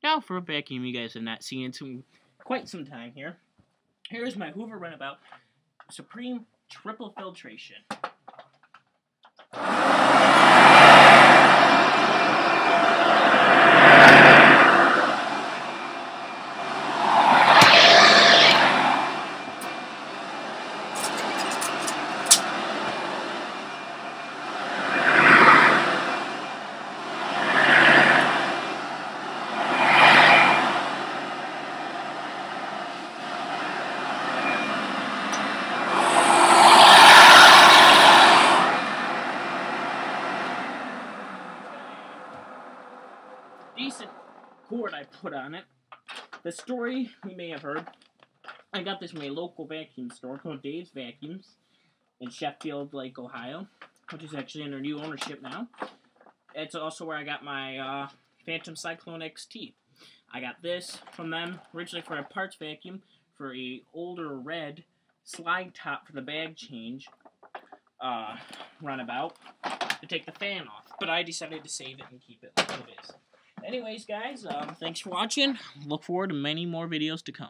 now for a vacuum you guys have not seen in quite some time here. Here's my Hoover Runabout Supreme Triple Filtration. Decent cord I put on it. The story you may have heard. I got this from a local vacuum store called Dave's Vacuums in Sheffield Lake, Ohio, which is actually under new ownership now. It's also where I got my Phantom Cyclone XT. I got this from them originally for a parts vacuum for a older red slide top for the bag change runabout to take the fan off. But I decided to save it and keep it like it is. Anyways, guys, thanks for watching. Look forward to many more videos to come.